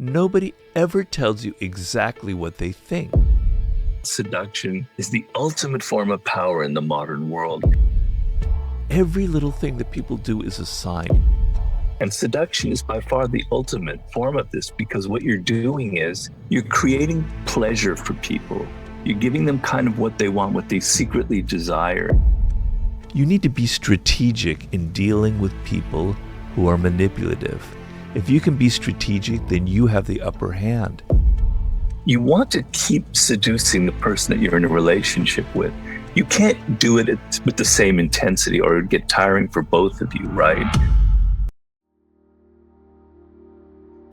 nobody ever tells you exactly what they think. Seduction is the ultimate form of power in the modern world. Every little thing that people do is a sign. And seduction is by far the ultimate form of this, because what you're doing is you're creating pleasure for people. You're giving them kind of what they want, what they secretly desire. You need to be strategic in dealing with people who are manipulative. If you can be strategic, then you have the upper hand. You want to keep seducing the person that you're in a relationship with. You can't do it with the same intensity or it'd get tiring for both of you, right?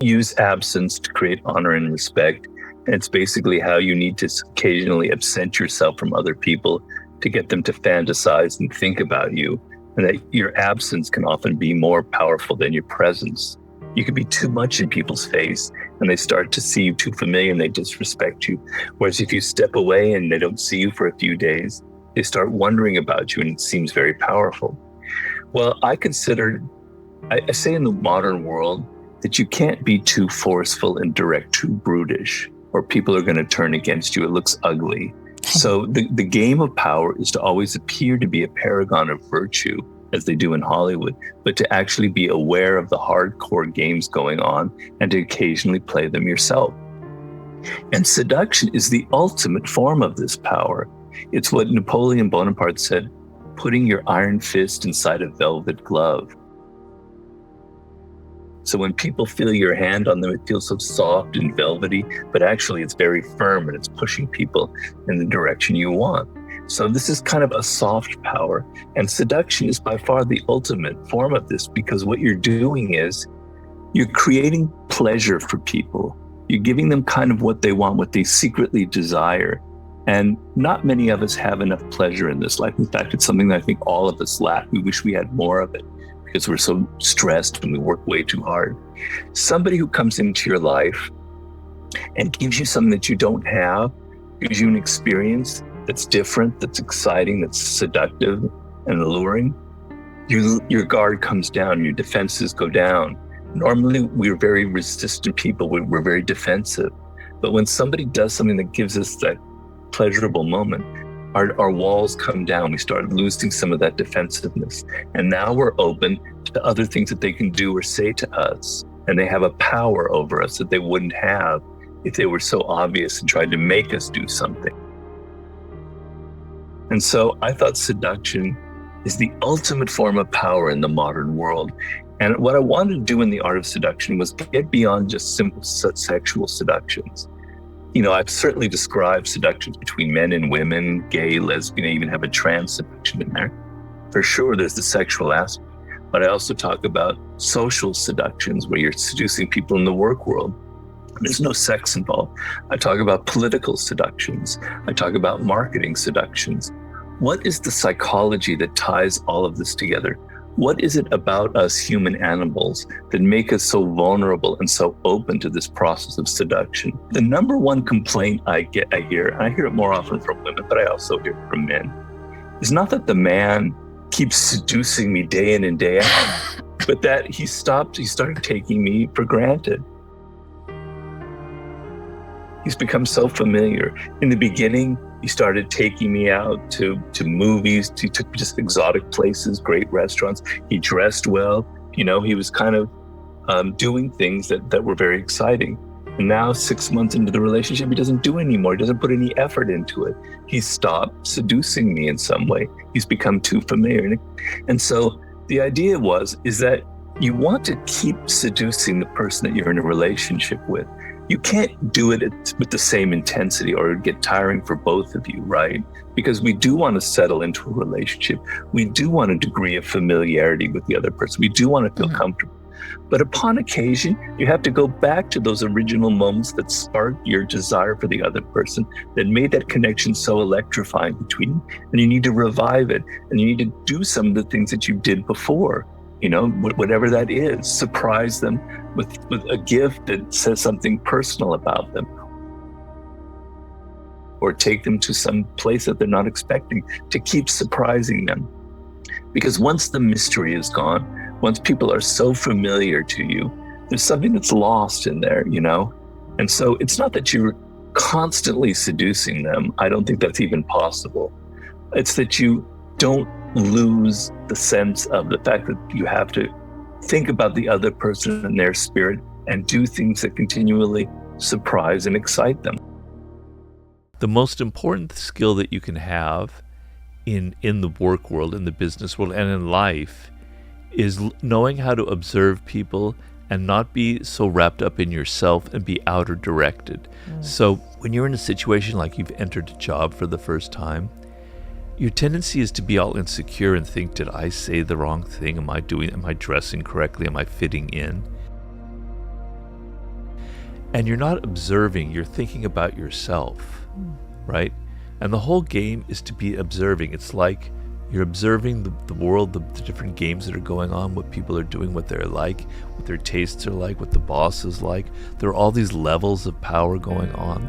Use absence to create honor and respect. And it's basically how you need to occasionally absent yourself from other people to get them to fantasize and think about you. And that your absence can often be more powerful than your presence. You could be too much in people's face and they start to see you too familiar and they disrespect you. Whereas if you step away and they don't see you for a few days, they start wondering about you and it seems very powerful. Well, I say in the modern world that you can't be too forceful and direct, too brutish, or people are going to turn against you. It looks ugly. So the game of power is to always appear to be a paragon of virtue, as they do in Hollywood, but to actually be aware of the hardcore games going on and to occasionally play them yourself. And seduction is the ultimate form of this power. It's what Napoleon Bonaparte said, putting your iron fist inside a velvet glove. So when people feel your hand on them, it feels so soft and velvety, but actually it's very firm and it's pushing people in the direction you want. So this is kind of a soft power, and seduction is by far the ultimate form of this, because what you're doing is you're creating pleasure for people. You're giving them kind of what they want, what they secretly desire. And not many of us have enough pleasure in this life. In fact, it's something that I think all of us lack. We wish we had more of it because we're so stressed and we work way too hard. Somebody who comes into your life and gives you something that you don't have, gives you an experience that's different, that's exciting, that's seductive and alluring, your guard comes down, your defenses go down. Normally, we're very resistant people. We're very defensive. But when somebody does something that gives us that pleasurable moment, our walls come down. We start losing some of that defensiveness. And now we're open to other things that they can do or say to us. And they have a power over us that they wouldn't have if they were so obvious and tried to make us do something. And so I thought seduction is the ultimate form of power in the modern world. And what I wanted to do in the art of seduction was get beyond just simple sexual seductions. You know, I've certainly described seductions between men and women, gay, lesbian, I even have a trans seduction in there. For sure, there's the sexual aspect. But I also talk about social seductions where you're seducing people in the work world. There's no sex involved. I talk about political seductions. I talk about marketing seductions. What is the psychology that ties all of this together? What is it about us human animals that make us so vulnerable and so open to this process of seduction? The number one complaint I hear, and I hear it more often from women, but I also hear it from men, is not that the man keeps seducing me day in and day out, but that he started taking me for granted. He's become so familiar. In the beginning, he started taking me out to movies. He took me just exotic places, great restaurants. He dressed well. You know, he was kind of doing things that were very exciting. And now 6 months into the relationship, he doesn't do it anymore. He doesn't put any effort into it. He's stopped seducing me in some way. He's become too familiar. And so the idea is that you want to keep seducing the person that you're in a relationship with. You can't do it with the same intensity or it'd get tiring for both of you, right? Because we do want to settle into a relationship. We do want a degree of familiarity with the other person. We do want to feel comfortable. But upon occasion, you have to go back to those original moments that sparked your desire for the other person, that made that connection so electrifying between you. And you need to revive it. And you need to do some of the things that you did before. You know, whatever that is, surprise them with a gift that says something personal about them. Or take them to some place that they're not expecting, to keep surprising them. Because once the mystery is gone, once people are so familiar to you there's something that's lost in there, you know? And so it's not that you're constantly seducing them. I don't think that's even possible. It's that you don't lose the sense of the fact that you have to think about the other person and their spirit and do things that continually surprise and excite them. The most important skill that you can have in the work world, in the business world, and in life is knowing how to observe people and not be so wrapped up in yourself and be outer directed. So when you're in a situation like you've entered a job for the first time, your tendency is to be all insecure and think, did I say the wrong thing? Am I dressing correctly? Am I fitting in? And you're not observing, you're thinking about yourself, right? And the whole game is to be observing. It's like you're observing the world, the different games that are going on, what people are doing, what they're like, what their tastes are like, what the boss is like. There are all these levels of power going on.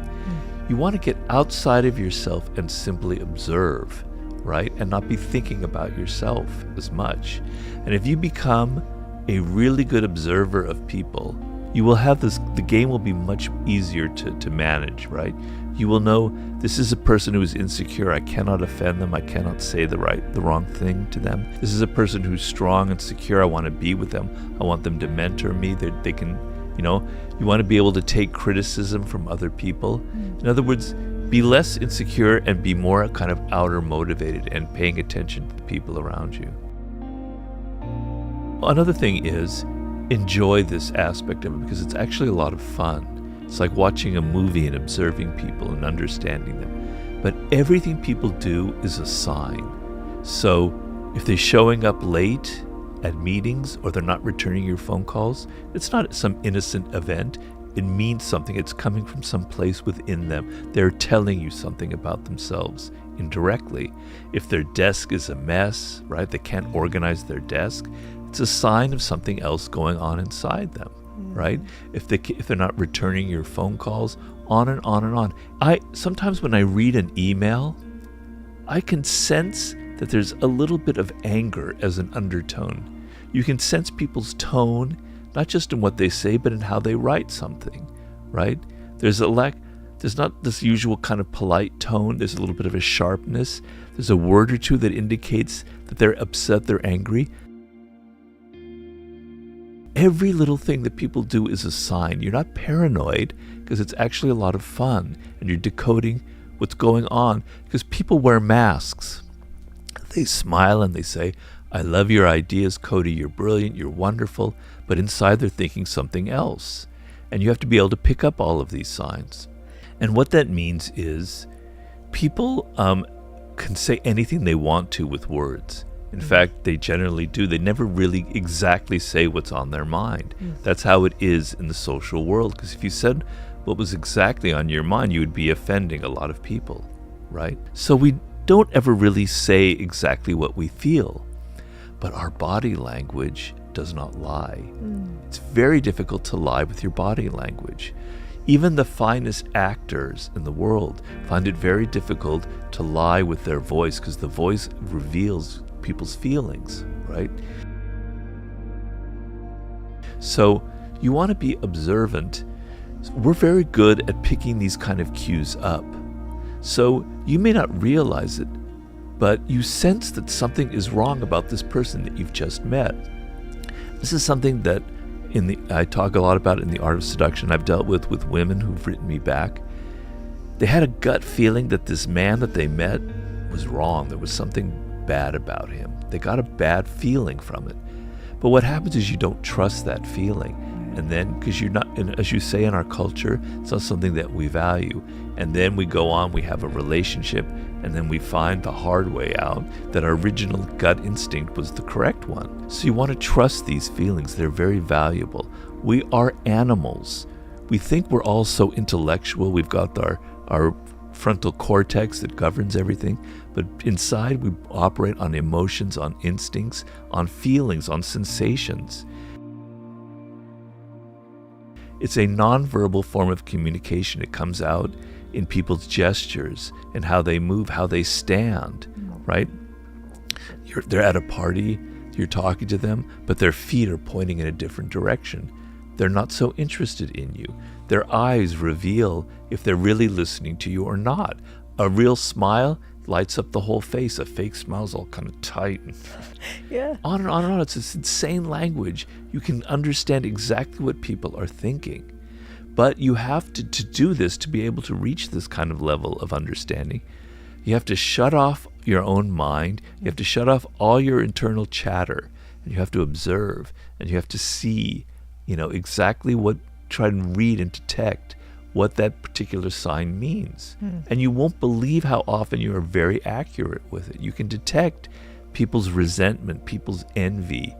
You want to get outside of yourself and simply observe, right? And not be thinking about yourself as much. And if you become a really good observer of people, you will have the game will be much easier to manage, right? You will know this is a person who is insecure. I cannot offend them. I cannot say the wrong thing to them. This is a person who's strong and secure. I want to be with them. I want them to mentor me. They can, you want to be able to take criticism from other people. In other words, be less insecure and be more kind of outer motivated and paying attention to the people around you. Another thing is enjoy this aspect of it because it's actually a lot of fun. It's like watching a movie and observing people and understanding them. But everything people do is a sign. So if they're showing up late at meetings or they're not returning your phone calls, it's not some innocent event. It means something. It's coming from some place within them. They're telling you something about themselves indirectly. If their desk is a mess, right, they can't organize their desk, it's a sign of something else going on inside them, right? If they're not returning your phone calls, on and on and on. Sometimes when I read an email, I can sense that there's a little bit of anger as an undertone. You can sense people's tone, not just in what they say, but in how they write something, right? There's not this usual kind of polite tone. There's a little bit of a sharpness. There's a word or two that indicates that they're upset, they're angry. Every little thing that people do is a sign. You're not paranoid because it's actually a lot of fun and you're decoding what's going on because people wear masks. They smile and they say, I love your ideas, Cody, you're brilliant, you're wonderful, but inside they're thinking something else. And you have to be able to pick up all of these signs. And what that means is people can say anything they want to with words. In fact, they generally do. They never really exactly say what's on their mind. That's how it is in the social world. Because if you said what was exactly on your mind, you would be offending a lot of people, right? So we don't ever really say exactly what we feel. But our body language does not lie. It's very difficult to lie with your body language. Even the finest actors in the world find it very difficult to lie with their voice because the voice reveals people's feelings, right? So you want to be observant. We're very good at picking these kind of cues up. So you may not realize it, but you sense that something is wrong about this person that you've just met. This is something that I talk a lot about in The Art of Seduction. I've dealt with women who've written me back. They had a gut feeling that this man that they met was wrong. There was something bad about him. They got a bad feeling from it. But what happens is you don't trust that feeling. And then, because you're not, and as you say in our culture, it's not something that we value. And then we go on, we have a relationship, and then we find the hard way out that our original gut instinct was the correct one. So you want to trust these feelings. They're very valuable. We are animals. We think we're all so intellectual. We've got our frontal cortex that governs everything. But inside, we operate on emotions, on instincts, on feelings, on sensations. It's a nonverbal form of communication. It comes out in people's gestures and how they move, how they stand, right? They're at a party, you're talking to them, but their feet are pointing in a different direction. they're not so interested in you. Their eyes reveal if they're really listening to you or not. A real smile lights up the whole face. A fake smile is all kind of tight. Yeah. On and on and on. It's this insane language. You can understand exactly what people are thinking. But you have to do this, to be able to reach this kind of level of understanding, you have to shut off your own mind. You have to shut off all your internal chatter. And you have to observe. And you have to see, exactly try and read and detect what that particular sign means. And you won't believe how often you are very accurate with it. You can detect people's resentment, people's envy.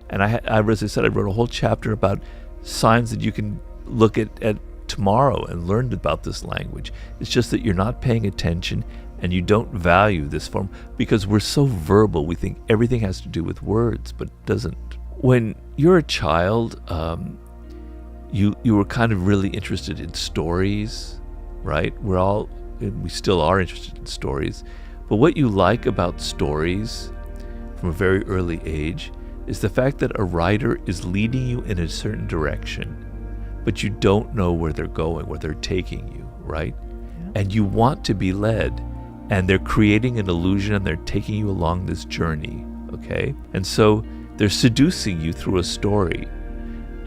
And as I said, I wrote a whole chapter about signs that you can look at tomorrow and learn about this language. It's just that you're not paying attention and you don't value this form because we're so verbal. We think everything has to do with words, but it doesn't. When you're a child, you were kind of really interested in stories, right? We still are interested in stories. But what you like about stories from a very early age is the fact that a writer is leading you in a certain direction, but you don't know where they're going, where they're taking you, right? Yeah. And you want to be led, and they're creating an illusion and they're taking you along this journey, okay? And so they're seducing you through a story.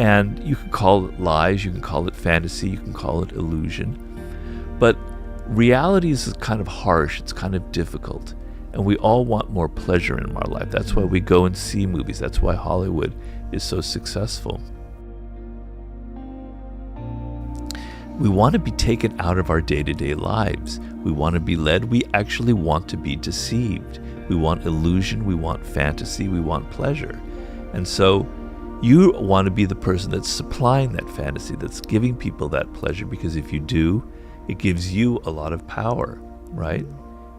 And you can call it lies, you can call it fantasy, you can call it illusion. But reality is kind of harsh, it's kind of difficult. And we all want more pleasure in our life. That's why we go and see movies. That's why Hollywood is so successful. We want to be taken out of our day-to-day lives. We want to be led. We actually want to be deceived. We want illusion. We want fantasy. We want pleasure. And so you want to be the person that's supplying that fantasy, that's giving people that pleasure, because if you do, it gives you a lot of power, right?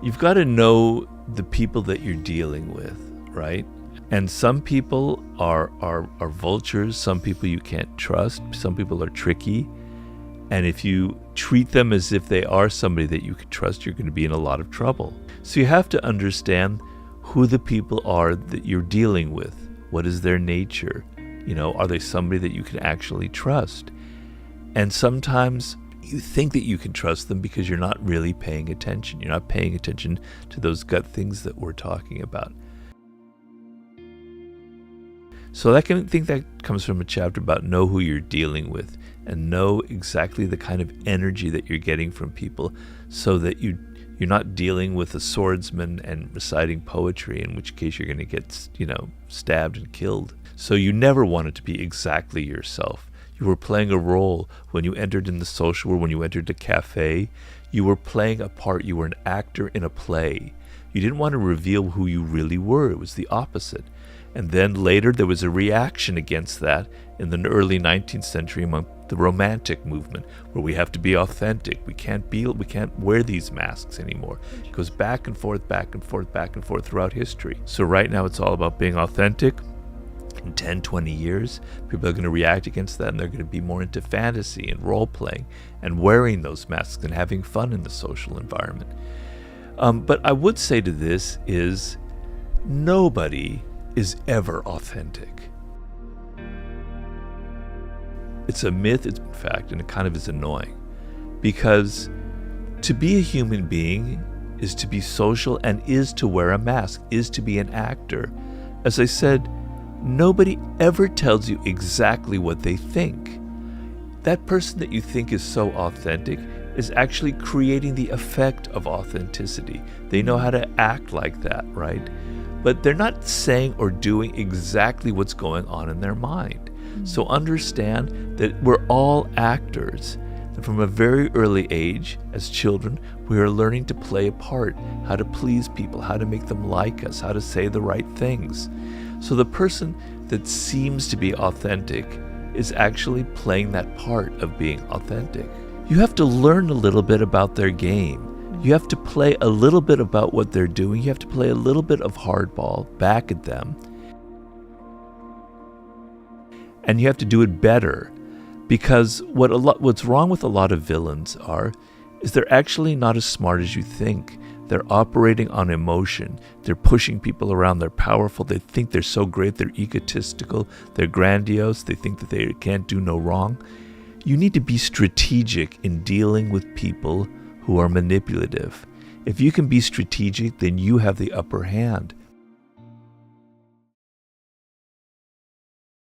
You've got to know the people that you're dealing with, right? And some people are vultures. Some people you can't trust. Some people are tricky. And if you treat them as if they are somebody that you can trust, you're going to be in a lot of trouble. So you have to understand who the people are that you're dealing with. What is their nature? Are they somebody that you can actually trust? And sometimes you think that you can trust them because you're not really paying attention. You're not paying attention to those gut things that we're talking about. So I think that comes from a chapter about know who you're dealing with and know exactly the kind of energy that you're getting from people, so that you're not dealing with a swordsman and reciting poetry, in which case you're going to get, stabbed and killed. So you never wanted to be exactly yourself. You were playing a role when you entered in the social world, when you entered a cafe. You were playing a part. You were an actor in a play. You didn't want to reveal who you really were. It was the opposite. And then later there was a reaction against that in the early 19th century among the Romantic movement, where we have to be authentic. We can't wear these masks anymore. It goes back and forth, back and forth, back and forth throughout history. So right now it's all about being authentic. In 10, 20 years, people are going to react against that, and they're going to be more into fantasy and role-playing and wearing those masks and having fun in the social environment. But I would say to this is, nobody is ever authentic. It's a myth, it's a fact, and it kind of is annoying. Because to be a human being is to be social and is to wear a mask, is to be an actor. As I said, nobody ever tells you exactly what they think. That person that you think is so authentic is actually creating the effect of authenticity. They know how to act like that, right? But they're not saying or doing exactly what's going on in their mind. So understand that we're all actors. And from a very early age, as children, we are learning to play a part, how to please people, how to make them like us, how to say the right things. So the person that seems to be authentic is actually playing that part of being authentic. You have to learn a little bit about their game. You have to play a little bit about what they're doing. You have to play a little bit of hardball back at them. And you have to do it better, because what's wrong with a lot of villains is they're actually not as smart as you think. They're operating on emotion. They're pushing people around. They're powerful. They think they're so great. They're egotistical. They're grandiose. They think that they can't do no wrong. You need to be strategic in dealing with people who are manipulative. If you can be strategic, then you have the upper hand.